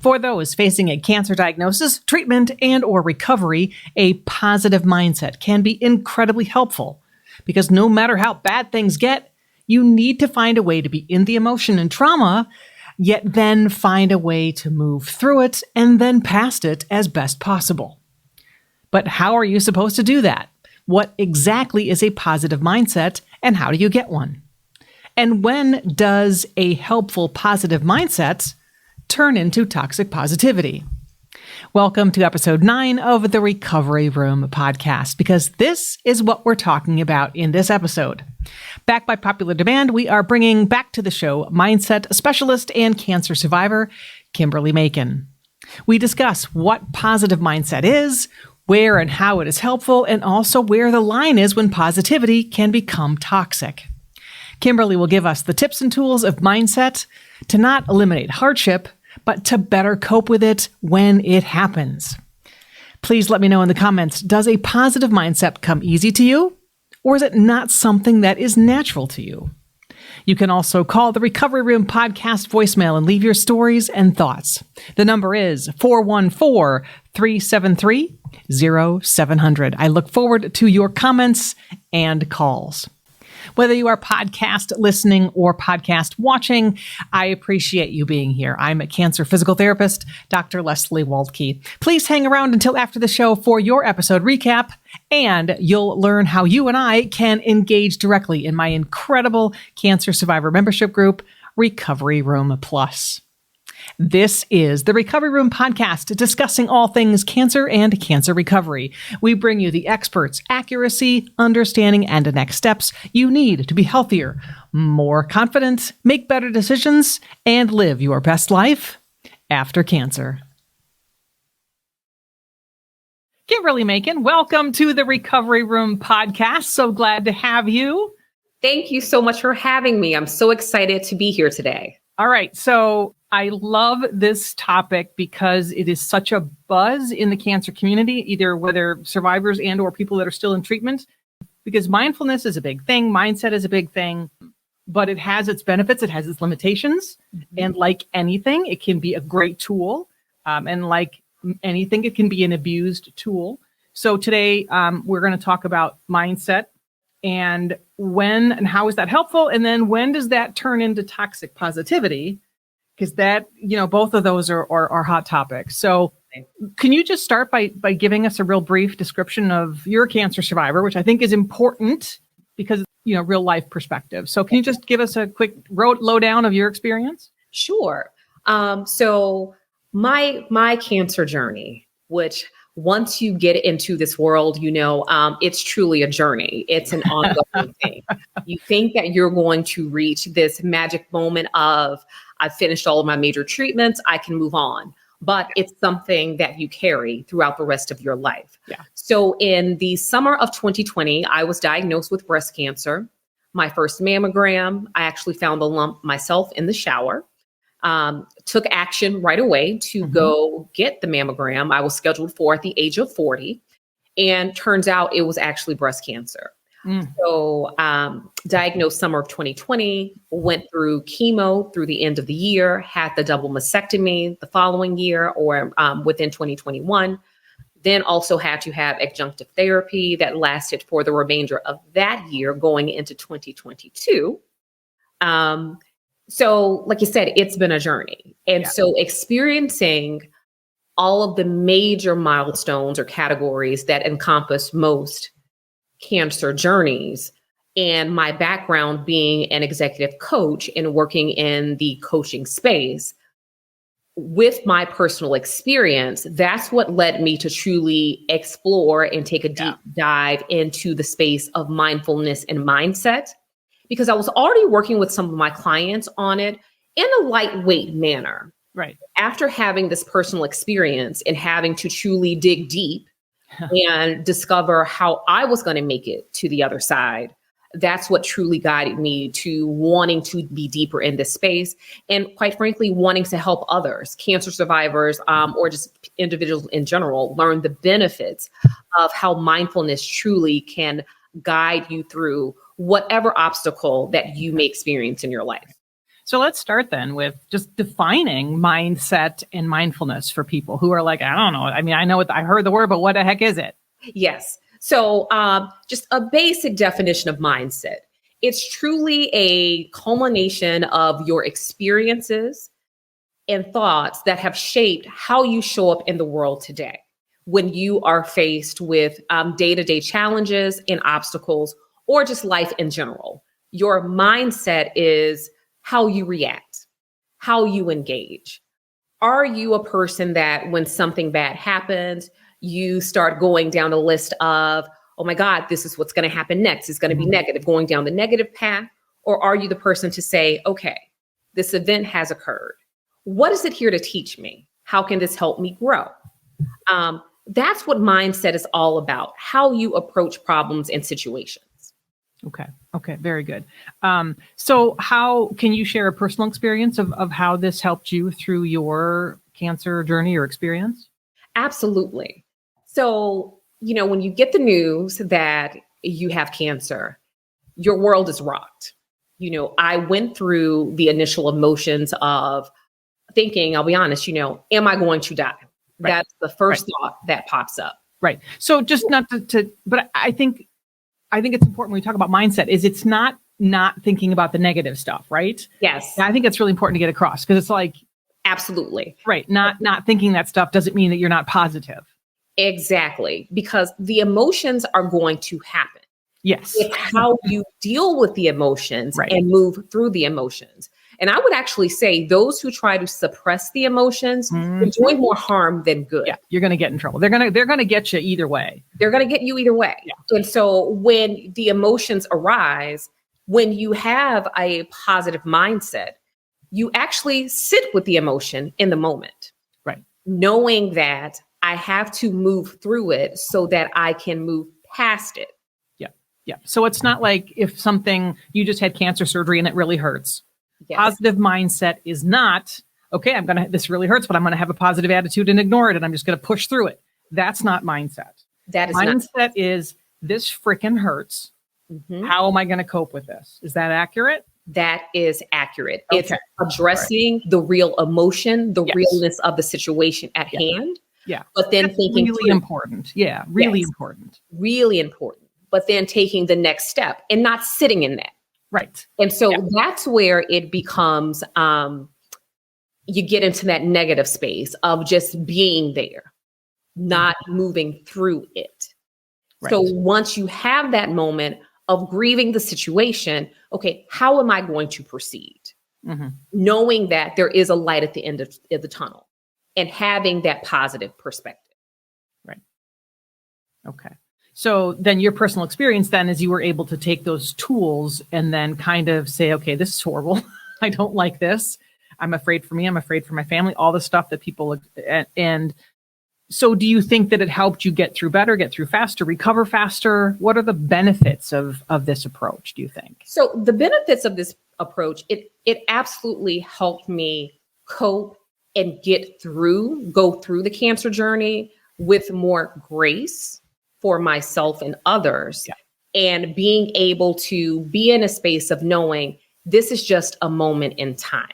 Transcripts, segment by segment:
For those facing a cancer diagnosis, treatment, and or recovery, a positive mindset can be incredibly helpful because no matter how bad things get, you need to find a way to be in the emotion and trauma, yet then find a way to move through it and then past it as best possible. But how are you supposed to do that? What exactly is a positive mindset and how do you get one? And when does a helpful positive mindset turn into toxic positivity? Welcome to episode 9 of the Recovery Room podcast, because this is what we're talking about in this episode. Backed by popular demand, we are bringing back to the show mindset specialist and cancer survivor, Kimberly Macon. We discuss what positive mindset is, where and how it is helpful, and also where the line is when positivity can become toxic. Kimberly will give us the tips and tools of mindset to not eliminate hardship, but to better cope with it when it happens. Please let me know in the comments, does a positive mindset come easy to you? Or is it not something that is natural to you? You can also call the Recovery Room podcast voicemail and leave your stories and thoughts. The number is 414-373-0700. I look forward to your comments and calls. Whether you are podcast listening or podcast watching, I appreciate you being here. I'm a cancer physical therapist, Dr. Leslie Waldke. Please hang around until after the show for your episode recap, and you'll learn how you and I can engage directly in my incredible cancer survivor membership group, Recovery Room Plus. This is the Recovery Room podcast discussing all things cancer and cancer recovery. We bring you the experts, accuracy, understanding, and the next steps you need to be healthier, more confident, make better decisions, and live your best life after cancer. Kimberly Macon, welcome to the Recovery Room podcast. So glad to have you. Thank you so much for having me. I'm so excited to be here today. All right. So I love this topic because it is such a buzz in the cancer community, either whether survivors and or people that are still in treatment, because mindfulness is a big thing. Mindset is a big thing, but it has its benefits. It has its limitations. Mm-hmm. And like anything, it can be a great tool. And like anything, it can be an abused tool. So today we're going to talk about mindset and when and how is that helpful? And then when does that turn into toxic positivity? Because that, both of those are hot topics. So can you just start by giving us a real brief description of your cancer survivor, which I think is important because, real life perspective. So can you just give us a quick lowdown of your experience? Sure. So my cancer journey, which once you get into this world, it's truly a journey. It's an ongoing thing. You think that you're going to reach this magic moment of, I've finished all of my major treatments, I can move on. But it's something that you carry throughout the rest of your life. Yeah. So in the summer of 2020, I was diagnosed with breast cancer. My first mammogram, I actually found the lump myself in the shower. Took action right away to go get the mammogram I was scheduled for at the age of 40. And turns out it was actually breast cancer. So diagnosed summer of 2020, went through chemo through the end of the year, had the double mastectomy the following year or within 2021. Then also had to have adjunctive therapy that lasted for the remainder of that year going into 2022. So like you said, it's been a journey. And so experiencing all of the major milestones or categories that encompass most cancer journeys, and my background being an executive coach and working in the coaching space, with my personal experience, that's what led me to truly explore and take a deep dive into the space of mindfulness and mindset, because I was already working with some of my clients on it in a lightweight manner. Right. After having this personal experience and having to truly dig deep and discover how I was going to make it to the other side, that's what truly guided me to wanting to be deeper in this space. And quite frankly, wanting to help others, cancer survivors, or just individuals in general, learn the benefits of how mindfulness truly can guide you through whatever obstacle that you may experience in your life. So let's start then with just defining mindset and mindfulness for people who are like, I don't know. I mean, I know what I heard the word, but what the heck is it? Yes. So just a basic definition of mindset. It's truly a culmination of your experiences and thoughts that have shaped how you show up in the world today when you are faced with day-to-day challenges and obstacles, or just life in general. Your mindset is how you react, how you engage. Are you a person that when something bad happens, you start going down a list of, oh my God, this is what's going to happen next. It's going to be negative, going down the negative path? Or are you the person to say, okay, this event has occurred. What is it here to teach me? How can this help me grow? That's what mindset is all about, how you approach problems and situations. Okay. Very good. So how can you share a personal experience of how this helped you through your cancer journey or experience? Absolutely. So, when you get the news that you have cancer, your world is rocked. I went through the initial emotions of thinking, I'll be honest, am I going to die? Right. That's the first thought that pops up. Right. So just not to but I think it's important when we talk about mindset is it's not thinking about the negative stuff, right? Yes. And I think it's really important to get across because it's like, absolutely. Right. Not thinking that stuff doesn't mean that you're not positive. Exactly. Because the emotions are going to happen. Yes. It's how you deal with the emotions and move through the emotions. And I would actually say those who try to suppress the emotions are doing more harm than good. Yeah, you're going to get in trouble. They're going to get you either way. They're going to get you either way. Yeah. And so when the emotions arise, when you have a positive mindset, you actually sit with the emotion in the moment. Right. Knowing that I have to move through it so that I can move past it. Yeah. So it's not like if something, you just had cancer surgery and it really hurts. Yes. Positive mindset is not, okay, this really hurts, but I'm going to have a positive attitude and ignore it. And I'm just going to push through it. That's not mindset. That is mindset is this freaking hurts. Mm-hmm. How am I going to cope with this? Is that accurate? That is accurate. Okay. It's addressing the real emotion, the realness of the situation at hand. Yeah. But then thinking really important. Yeah. Really important. Really important. But then taking the next step and not sitting in that. Right. And so that's where it becomes, you get into that negative space of just being there, not moving through it. Right. So once you have that moment of grieving the situation, okay, how am I going to proceed? Mm-hmm. Knowing that there is a light at the end of the tunnel and having that positive perspective. Right. Okay. So then your personal experience then is you were able to take those tools and then kind of say, okay, this is horrible. I don't like this. I'm afraid for me. I'm afraid for my family, all the stuff that people, and so do you think that it helped you get through better, get through faster, recover faster? What are the benefits of this approach, do you think? So the benefits of this approach, it absolutely helped me cope and go through the cancer journey with more grace for myself and others, and being able to be in a space of knowing this is just a moment in time.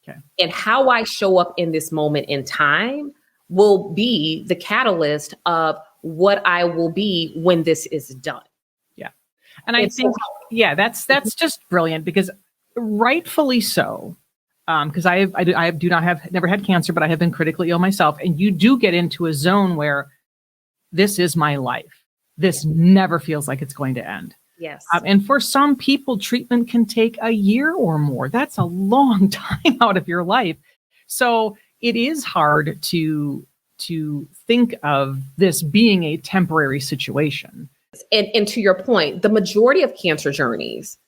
Okay. And how I show up in this moment in time will be the catalyst of what I will be when this is done. Yeah. And I think, that's just brilliant because rightfully so. Because I never had cancer, but I have been critically ill myself. And you do get into a zone where this is my life. This never feels like it's going to end. Yes. And for some people, treatment can take a year or more. That's a long time out of your life. So it is hard to think of this being a temporary situation. And to your point, the majority of cancer journeys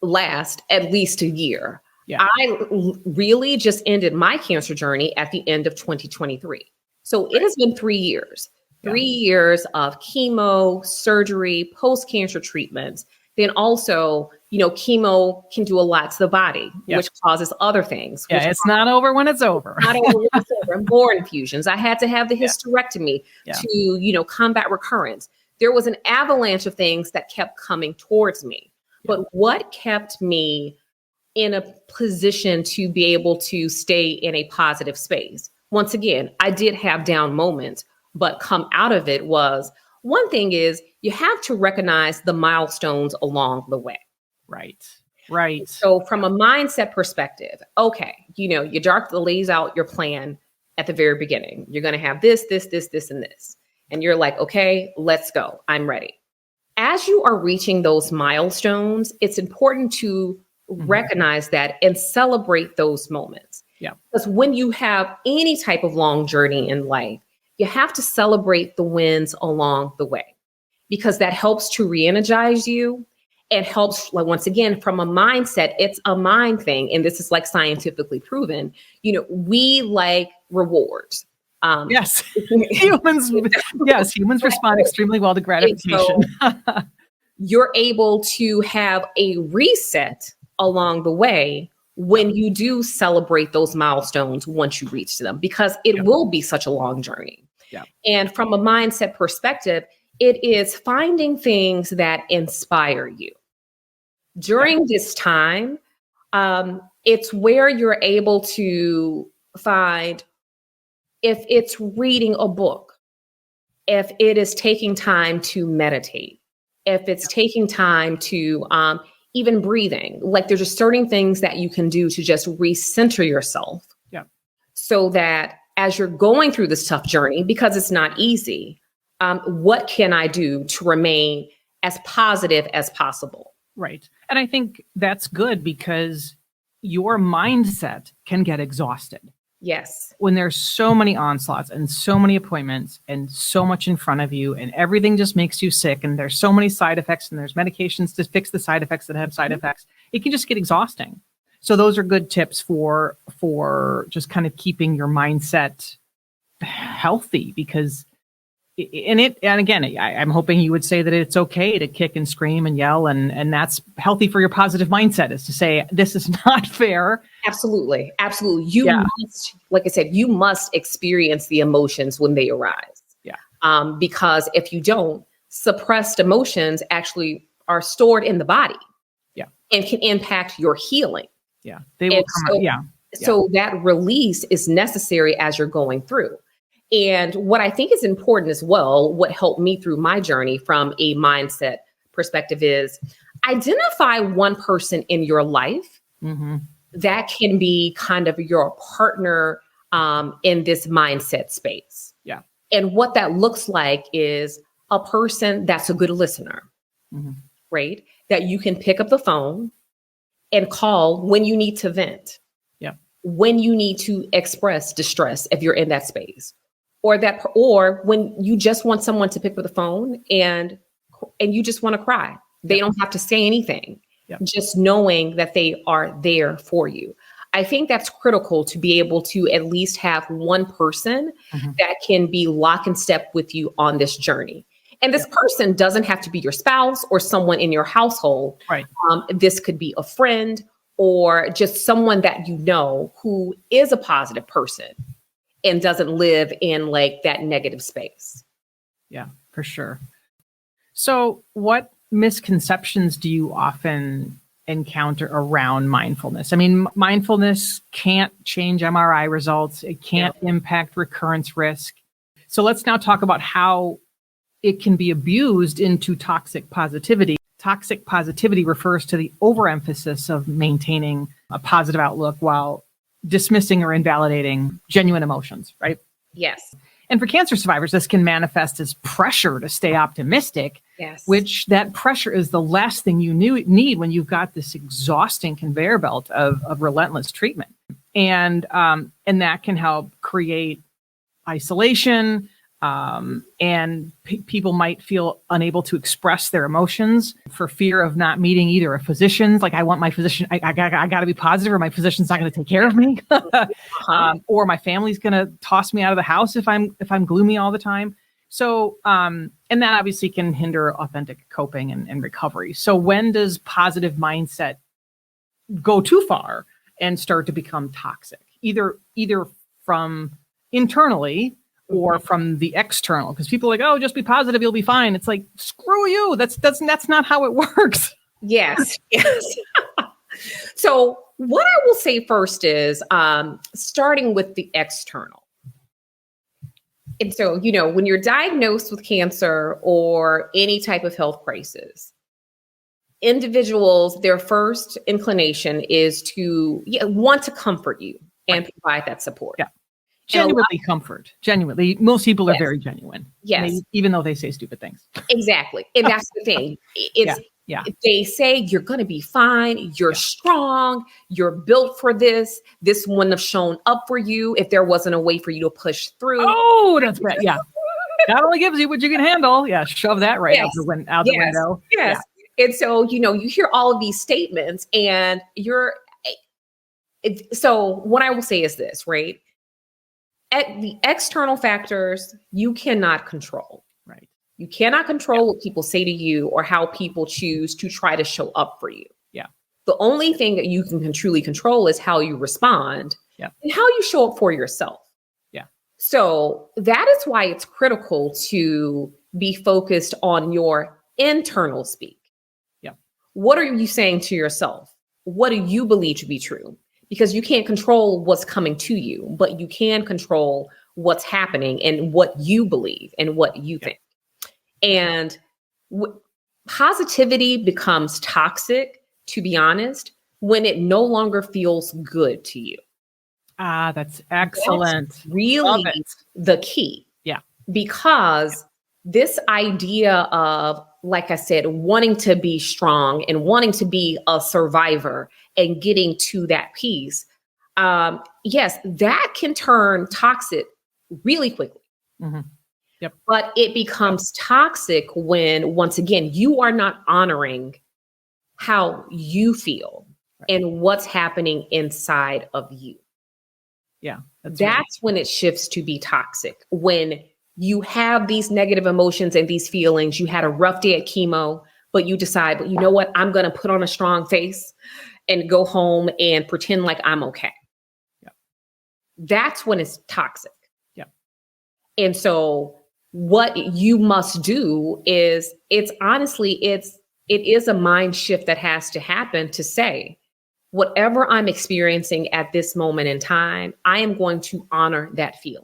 last at least a year. Yeah. I really just ended my cancer journey at the end of 2023. So it has been 3 years. 3 years of chemo, surgery, post-cancer treatments. Then also, chemo can do a lot to the body, which causes other things. Yeah, it's not over when it's over. Not over when it's over. More infusions. I had to have the hysterectomy to, combat recurrence. There was an avalanche of things that kept coming towards me. But what kept me in a position to be able to stay in a positive space. Once again, I did have down moments, but come out of it was, one thing is you have to recognize the milestones along the way. Right. Right. So from a mindset perspective, okay, you lays out your plan at the very beginning. You're going to have this, this, this, this, and this. And you're like, okay, let's go. I'm ready. As you are reaching those milestones, it's important to recognize that and celebrate those moments. Yeah. Because when you have any type of long journey in life, you have to celebrate the wins along the way, because that helps to re-energize you. It helps, like, once again, from a mindset, it's a mind thing. And this is like scientifically proven. We like rewards. Yes. Humans respond extremely well to gratification. So you're able to have a reset along the way when you do celebrate those milestones once you reach them, because it will be such a long journey. Yeah. And from a mindset perspective, it is finding things that inspire you. During this time, it's where you're able to find, if it's reading a book, if it is taking time to meditate, if it's taking time to even breathing, like there's just certain things that you can do to just recenter yourself. Yeah. So that as you're going through this tough journey, because it's not easy, what can I do to remain as positive as possible? Right. And I think that's good, because your mindset can get exhausted. Yes. When there's so many onslaughts and so many appointments and so much in front of you, and everything just makes you sick, and there's so many side effects, and there's medications to fix the side effects that have side effects, it can just get exhausting. So those are good tips for just kind of keeping your mindset healthy, because and again, I'm hoping you would say that it's okay to kick and scream and yell, and that's healthy for your positive mindset, is to say, this is not fair. Absolutely. Absolutely. You must, like I said, you must experience the emotions when they arise. Yeah. Because if you don't, suppressed emotions actually are stored in the body. Yeah. And can impact your healing. Yeah. They will come out. Yeah. So that release is necessary as you're going through. And what I think is important as well, what helped me through my journey from a mindset perspective, is identify one person in your life that can be kind of your partner in this mindset space. Yeah. And what that looks like is a person that's a good listener, right? That you can pick up the phone and call when you need to vent. Yeah. When you need to express distress, if you're in that space. Or when you just want someone to pick up the phone and you just want to cry. They don't have to say anything. Yep. Just knowing that they are there for you. I think that's critical, to be able to at least have one person that can be lock and step with you on this journey. And this person doesn't have to be your spouse or someone in your household. Right. This could be a friend or just someone that you know who is a positive person and doesn't live in like that negative space. Yeah, for sure. So what misconceptions do you often encounter around mindfulness? I mean, mindfulness can't change MRI results. It can't impact recurrence risk. So let's now talk about how it can be abused into toxic positivity. Toxic positivity refers to the overemphasis of maintaining a positive outlook while dismissing or invalidating genuine emotions, right? Yes. And for cancer survivors, this can manifest as pressure to stay optimistic, which that pressure is the last thing you need when you've got this exhausting conveyor belt of relentless treatment. And that can help create isolation, and people might feel unable to express their emotions for fear of not meeting either a physician. Like, I want my physician, I got to be positive, or my physician's not going to take care of me, or my family's going to toss me out of the house if I'm gloomy all the time. So, and that obviously can hinder authentic coping and recovery. So when does positive mindset go too far and start to become toxic, either from internally or from the external? Because people are like, oh, just be positive, you'll be fine. It's like, screw you. That's not how it works. Yes. Yes. So what I will say first is starting with the external. And so, when you're diagnosed with cancer or any type of health crisis, individuals, their first inclination is to want to comfort you and provide that support. Yeah. Genuinely comfort. Genuinely. Most people are very genuine. Yes. Even though they say stupid things. Exactly. And that's the thing. It's They say you're going to be fine. You're strong. You're built for this. This wouldn't have shown up for you if there wasn't a way for you to push through. Oh, that's bad. Yeah. That only gives you what you can handle. Yeah. Shove that right out the window. Yes. Yeah. And so, you hear all of these statements and so what I will say is this, right? At the external factors, you cannot control. Right. You cannot control what people say to you or how people choose to try to show up for you. Yeah. The only thing that you can truly control is how you respond and how you show up for yourself. Yeah. So that is why it's critical to be focused on your internal speak. Yeah. What are you saying to yourself? What do you believe to be true? Because you can't control what's coming to you, but you can control what's happening and what you believe and what you think. And positivity becomes toxic, to be honest, when it no longer feels good to you. Ah, that's excellent. That's really the key. Yeah. Because this idea of, like I said, wanting to be strong and wanting to be a survivor and getting to that piece, yes, that can turn toxic really quickly. Mm-hmm. Yep. But it becomes toxic when, once again, you are not honoring how you feel and what's happening inside of you. Yeah. That's when it shifts to be toxic. When you have these negative emotions and these feelings, you had a rough day at chemo, but you decide, but you know what? I'm going to put on a strong face and go home and pretend like I'm okay. Yeah. That's when it's toxic. Yeah. And so what you must do is it is a mind shift that has to happen to say, whatever I'm experiencing at this moment in time, I am going to honor that feeling.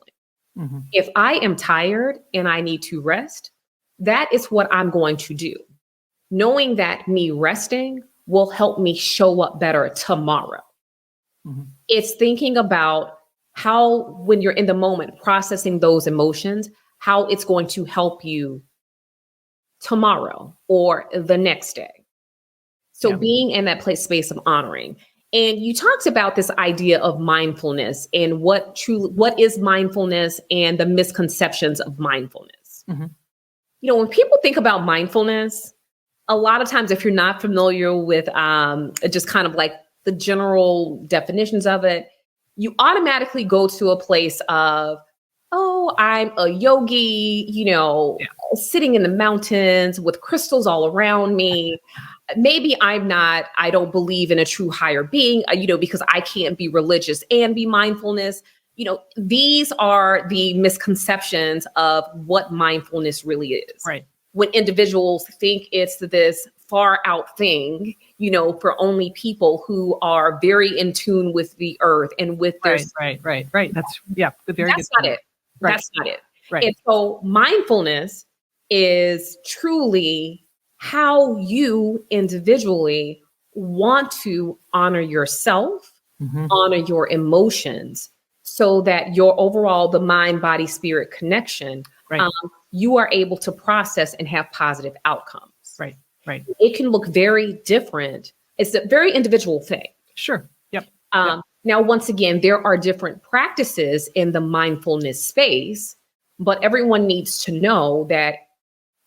Mm-hmm. If I am tired and I need to rest, that is what I'm going to do. Knowing that me resting will help me show up better tomorrow. Mm-hmm. It's thinking about how, when you're in the moment, processing those emotions, how it's going to help you tomorrow or the next day. So being in that space of honoring. And you talked about this idea of mindfulness and what is mindfulness and the misconceptions of mindfulness. Mm-hmm. When people think about mindfulness, a lot of times, if you're not familiar with just kind of like the general definitions of it, you automatically go to a place of, oh, I'm a yogi, sitting in the mountains with crystals all around me. Maybe I don't believe in a true higher being, because I can't be religious and be mindfulness. These are the misconceptions of what mindfulness really is. Right. When individuals think it's this far out thing, for only people who are very in tune with the earth and with their right. That's very That's good. not it. Right. That's not it. Right. And so mindfulness is truly how you individually want to honor yourself, mm-hmm. honor your emotions, so that your overall, the mind, body, spirit connection, you are able to process and have positive outcomes. Right. It can look very different. It's a very individual thing. Sure. Yep. Now, once again, there are different practices in the mindfulness space, but everyone needs to know that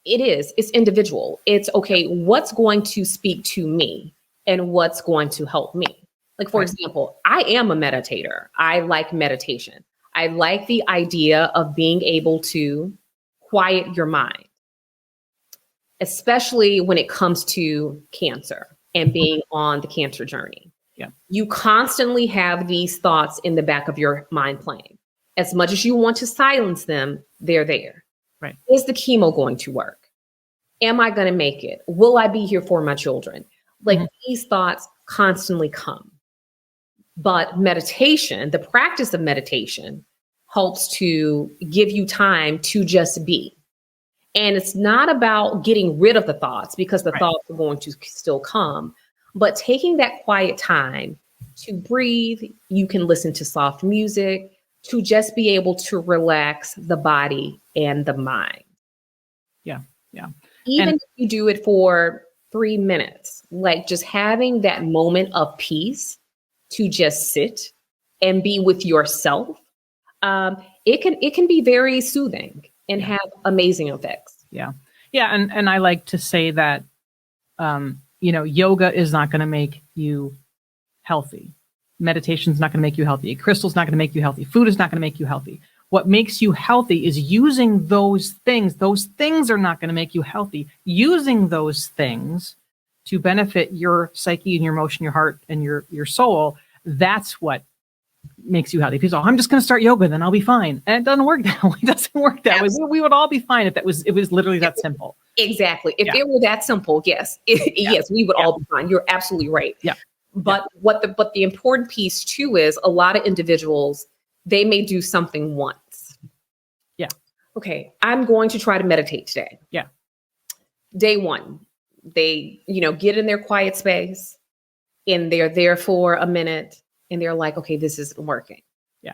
it's individual. It's okay. What's going to speak to me and what's going to help me? Like, for example, I am a meditator. I like meditation. I like the idea of being able to quiet your mind, especially when it comes to cancer and being on the cancer journey. Yeah. You constantly have these thoughts in the back of your mind playing. As much as you want to silence them, they're there. Right. Is the chemo going to work? Am I going to make it? Will I be here for my children? Like, mm-hmm. these thoughts constantly come. But meditation, the practice of meditation, helps to give you time to just be. And it's not about getting rid of the thoughts, because the Right. thoughts are going to still come, but taking that quiet time to breathe. You can listen to soft music to just be able to relax the body and the mind. Yeah. Yeah. Even And if you do it for 3 minutes, like just having that moment of peace to just sit and be with yourself, it can be very soothing and Yeah. have amazing effects. yeah. Yeah. And I like to say that, yoga is not going to make you healthy. Meditation's not going to make you healthy. Crystal's not going to make you healthy. Food is not going to make you healthy. What makes you healthy is using those things. Those things are not going to make you healthy. Using those things to benefit your psyche and your emotion, your heart and your soul. That's what makes you healthy. People say, "Oh, I'm just going to start yoga, then I'll be fine." And it doesn't work that way. It doesn't work that way. We would all be fine if it was literally that simple. Exactly. If Yeah. it were that simple, yes, yes, we would all be fine. You're absolutely right. Yeah. But the important piece too is a lot of individuals, they may do something once. Yeah. Okay, I'm going to try to meditate today. Yeah. Day one, they, get in their quiet space and they're there for a minute and they're like, okay, this isn't working. Yeah.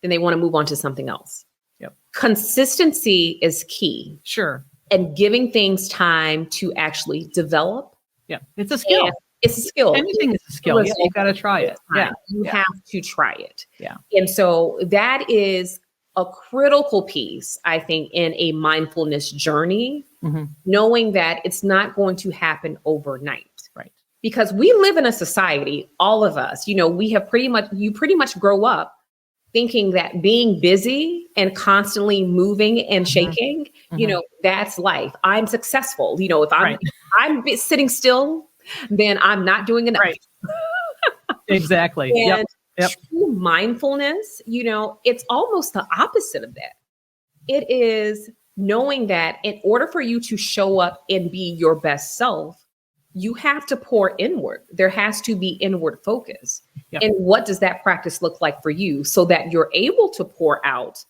Then they want to move on to something else. Yep. Consistency is key, Sure. and giving things time to actually develop. Yeah. It's a skill. And it's a skill. Anything is a skill. Yeah, you've got to try it. Yeah. You Yeah. have to try it. Yeah. And so that is a critical piece, I think, in a mindfulness journey, Mm-hmm. knowing that it's not going to happen overnight. Right. Because we live in a society, all of us, you pretty much grow up thinking that being busy and constantly moving and shaking, that's life. I'm successful. If I'm, Right. I'm sitting still, then I'm not doing enough. Right. Exactly. And Yep. true mindfulness, it's almost the opposite of that. It is knowing that in order for you to show up and be your best self, you have to pour inward. There has to be inward focus. Yep. And what does that practice look like for you so that you're able to pour out